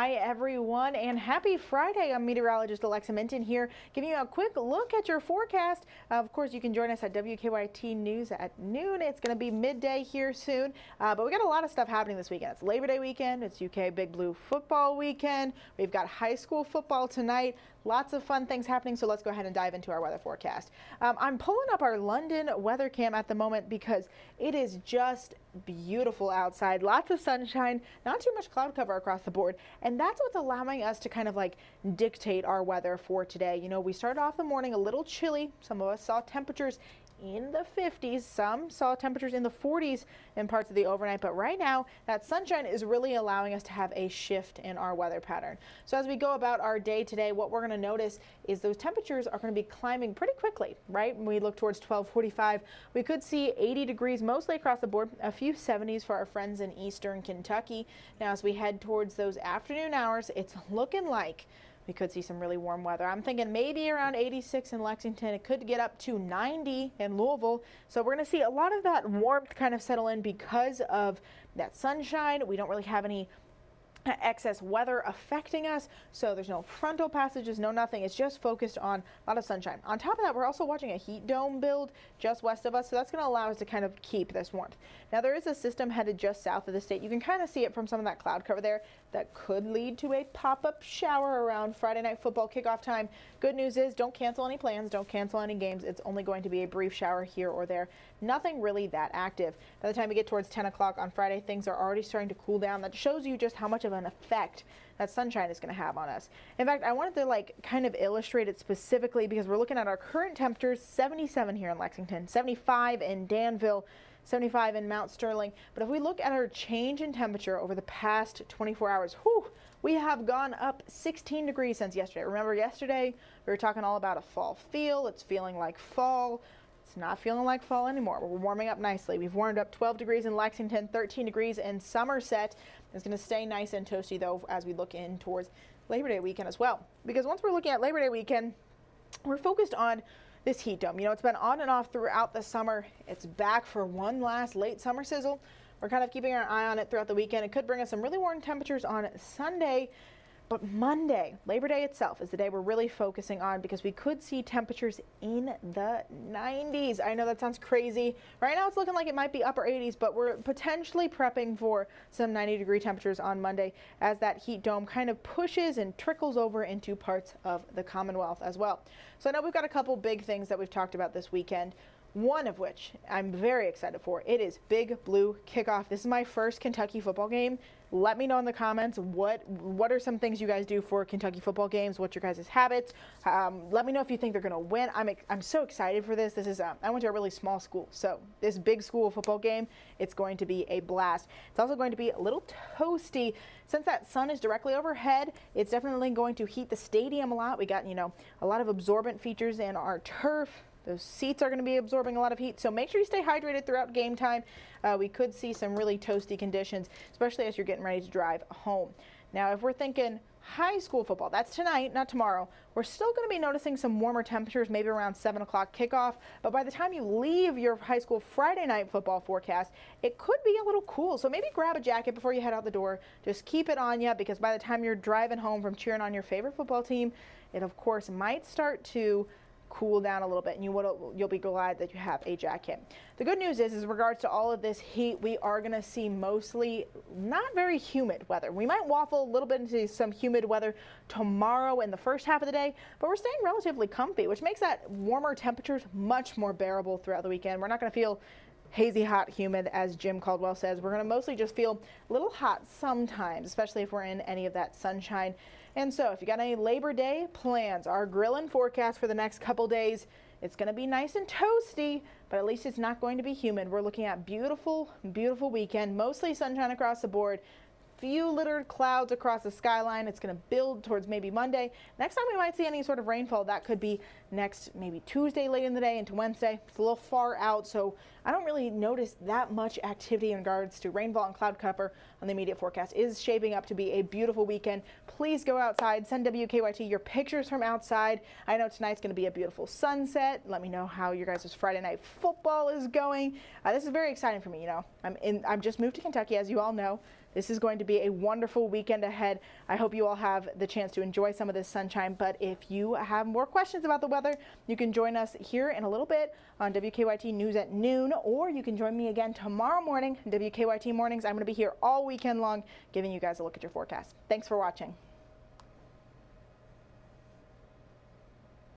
Hi everyone, and happy Friday. I'm meteorologist Alexa Minton here, giving you a quick look at your forecast. Of course, you can join us at WKYT News at noon. It's going to be midday here soon, but we got a lot of stuff happening this weekend. It's Labor Day weekend. It's UK Big Blue football weekend. We've got high school football tonight. Lots of fun things happening, so let's go ahead and dive into our weather forecast. I'm pulling up our London weather cam at the moment because it is just beautiful outside. Lots of sunshine, not too much cloud cover across the board, and that's what's allowing us to kind of like dictate our weather for today. You know, we started off the morning a little chilly. Some of us saw temperatures in the 50s. Some saw temperatures in the 40s in parts of the overnight, but right now that sunshine is really allowing us to have a shift in our weather pattern. So as we go about our day today, what we're going to notice is those temperatures are going to be climbing pretty quickly, right? When we look towards 12:45, we could see 80 degrees mostly across the board, a few 70s for our friends in eastern Kentucky. Now as we head towards those afternoon hours, it's looking like we could see some really warm weather. I'm thinking maybe around 86 in Lexington. It could get up to 90 in Louisville. So we're going to see a lot of that warmth kind of settle in because of that sunshine. We don't really have any excess weather affecting us, so there's no frontal passages, no nothing. It's just focused on a lot of sunshine. On top of that, we're also watching a heat dome build just west of us, so that's going to allow us to kind of keep this warmth. Now there is a system headed just south of the state. You can kind of see it from some of that cloud cover there. That could lead to a pop-up shower around Friday night football kickoff time. Good news is don't cancel any plans, don't cancel any games. It's only going to be a brief shower here or there. Nothing really that active. By the time we get towards 10 o'clock on Friday, things are already starting to cool down. That shows you just how much of an effect that sunshine is going to have on us. In fact, I wanted to like kind of illustrate it specifically because we're looking at our current temperatures, 77 here in Lexington, 75 in Danville, 75 in Mount Sterling. But if we look at our change in temperature over the past 24 hours, whew, we have gone up 16 degrees since yesterday. Remember yesterday we were talking all about a fall feel. It's feeling like fall. It's not feeling like fall anymore. We're warming up nicely. We've warmed up 12 degrees in Lexington, 13 degrees in Somerset. It's going to stay nice and toasty though as we look in towards Labor Day weekend as well. Because once we're looking at Labor Day weekend, we're focused on this heat dome. You know, it's been on and off throughout the summer. It's back for one last late summer sizzle. We're kind of keeping our eye on it throughout the weekend. It could bring us some really warm temperatures on Sunday. But Monday, Labor Day itself, is the day we're really focusing on because we could see temperatures in the 90s. I know that sounds crazy. Right now it's looking like it might be upper 80s, but we're potentially prepping for some 90-degree temperatures on Monday as that heat dome kind of pushes and trickles over into parts of the Commonwealth as well. So I know we've got a couple big things that we've talked about this weekend. One of which I'm very excited for. It is Big Blue Kickoff. This is my first Kentucky football game. Let me know in the comments what are some things you guys do for Kentucky football games. What's your guys' habits? Let me know if you think they're going to win. I'm so excited for this. This is I went to a really small school, so this big school football game, it's going to be a blast. It's also going to be a little toasty. Since that sun is directly overhead, it's definitely going to heat the stadium a lot. We got, you know, a lot of absorbent features in our turf. Those seats are going to be absorbing a lot of heat, so make sure you stay hydrated throughout game time. We could see some really toasty conditions, especially as you're getting ready to drive home. Now, if we're thinking high school football, that's tonight, not tomorrow, we're still going to be noticing some warmer temperatures, maybe around 7 o'clock kickoff. But by the time you leave your high school Friday night football forecast, it could be a little cool. So maybe grab a jacket before you head out the door. Just keep it on you because by the time you're driving home from cheering on your favorite football team, it, of course, might start to cool down a little bit, and you'll be glad that you have a jacket. The good news is in regards to all of this heat, we are going to see mostly not very humid weather. We might waffle a little bit into some humid weather tomorrow in the first half of the day, but we're staying relatively comfy, which makes that warmer temperatures much more bearable throughout the weekend. We're not going to feel hazy, hot, humid, as Jim Caldwell says. We're going to mostly just feel a little hot sometimes, especially if we're in any of that sunshine. And so if you got any Labor Day plans, our grilling forecast for the next couple days, it's going to be nice and toasty, but at least it's not going to be humid. We're looking at beautiful, beautiful weekend, mostly sunshine across the board. Few littered clouds across the skyline. It's going to build towards maybe Monday. Next time we might see any sort of rainfall, that could be next maybe Tuesday late in the day into Wednesday. It's a little far out, so I don't really notice that much activity in regards to rainfall and cloud cover on the immediate forecast. It is shaping up to be a beautiful weekend. Please go outside. Send WKYT your pictures from outside. I know tonight's going to be a beautiful sunset. Let me know how your guys' Friday night football is going. This is very exciting for me. You know, I'm just moved to Kentucky, as you all know. This is going to be a wonderful weekend ahead. I hope you all have the chance to enjoy some of this sunshine. But if you have more questions about the weather, you can join us here in a little bit on WKYT News at noon, or you can join me again tomorrow morning, WKYT Mornings. I'm going to be here all weekend long giving you guys a look at your forecast. Thanks for watching.